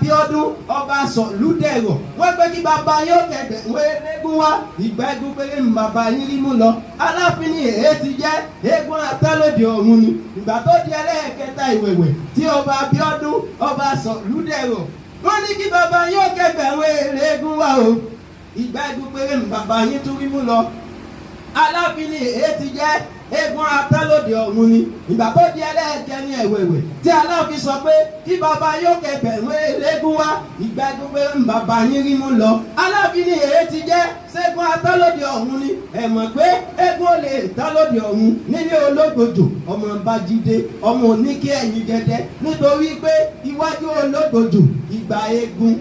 Bíọ́dún ọba Sọ̀lúdẹ̀rọ̀ wọ́n pé kí bàbá yóò kẹ̀kẹ́ wé eégún wá ìgbà eégún péré ní bàbá yín rí mú lọ Aláàfin ni èé ti jẹ́ eégún Atẹ́lódì ọ̀run ni ìgbà tó di ẹlẹ́ẹ̀kẹta ìwẹ̀wẹ̀ tí ọba Bíọ́dún ọba Sọ̀lúdẹ̀rọ̀ wọ́n ní kí bàbá yóò kẹ̀kẹ́ wé eégún wá o ìgbà eégún péré ní bàbá yín tún rí mú lọ Aláàfin ni èé ti jẹ́ eégún Atẹ́lódì ọ̀run ni ìgbà tó di ẹlẹ́ẹ̀kẹrin ẹ̀wẹ̀wẹ̀ tí Aláàfin sọ pé kí bàbá yóò kẹgbẹ̀rún eléégún wá ìgbà gbogbo ń bàbá yín rí mú lọ Aláàfin ni èé ti jẹ́ ṣẹ́gun Atẹ́lódì ọ̀run ni ẹ mọ̀ pé eégún ò lè Atẹ́lódì ọ̀run nílé Ológbòjò ọmọ Bájídé ọmọ Oníkí ẹ̀yìn gẹ́dẹ́ nítorí pé iwájú Ológbòjò ìgbà eégún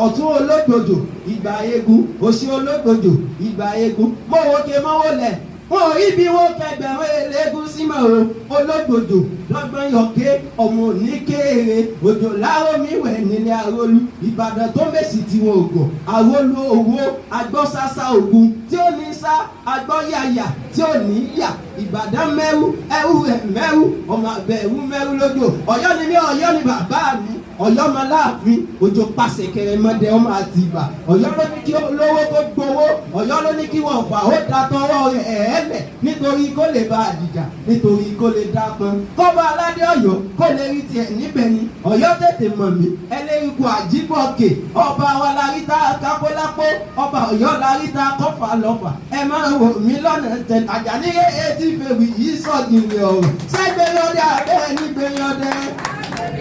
ọ̀tún Ológbòjò ìgbà eégún òsì Ológbòjò ìgbà eégún mọ̀wókè mọ́wólẹ̀ wọn ò rí bí wọn kẹgbẹ̀rún eléégún símọ̀ o Ológbòjò lọ́gbọ́n yọ̀ké ọmọ Oníkéèrè òjò lárómi wẹ̀ nílé Arólú Ìbàdàn tó mèsì tí wọn ò gọ̀ Arólú owó agbọ́sásá ogun tí ó ní sá agbọ́yàyà tí ó ní yà Ìbàdàn mẹ́rú ẹrú ẹ̀ mẹ́rú ọmọ àbẹ̀rú mẹ́rú lójó Ọ̀yọ́ ni mí Ọ̀yọ́ ni bàbá mi Ọ̀yọ́ máa láàfin òjò pàṣẹ kẹrẹmọdé ọmọ Àtìbà Ọ̀yọ́ ló ní kí olówó tó gbowó Ọ̀yọ́ ló ní kí wọn fà ó da tọwọ́ ẹ̀ẹ́lẹ̀ nítorí kó lè bá àdìjà nítorí kó lè dápọn kọ́ba aládé Ọ̀yọ́ kó lè rí tiẹ̀ níbẹ̀ ni Ọ̀yọ́ tètè mọ̀ mí ẹlẹ́rìkù Àjíbọ̀kè ọba wa laríta kápólápó ọba Ọ̀yọ́ laríta kọfà lọ́fà ẹ máa wò mí lọ́nà tẹ̀ Àjàní etí fèwì yìí sọ̀gìnrì ọ̀rọ̀ sẹ́gbẹ̀yọdẹ abẹ́ nígbẹ̀yọdẹ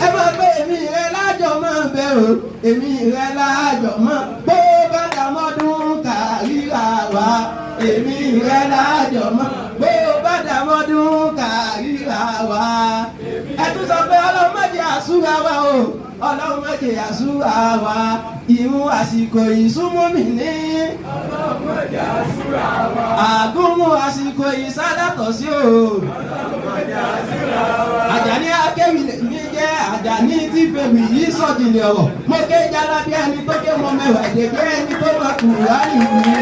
ẹ máa gbé èmi rẹ lájọ máa bẹ o èmi rẹ lájọ máa bó bá dàmọ́dún kàríra wa èmi rẹ lájọ máa bó bá dàmọ́dún kàríra wa. ẹ tún sọ pé Ọlọ́run má jẹ́ àsúra wa o Ọlọ́run má jẹ́ àsúra wa ìrun àsìkò ìsúnmọ́ mi ní. Ọlọ́run má jẹ́ àsúra wa. àgúnmu àsìkò ìsádàtọ̀ sí o. Ọlọ́run má jẹ́ àsúra wa. Àjàní akéwì mi jẹ́ Àjàní tí fèmí yìí sọ̀dìlẹ̀ ọ̀rọ̀ mo ké jálá bí ẹni tó ké mọ mẹ́wàá èdè bí ẹni tó mọ Kùránì wí.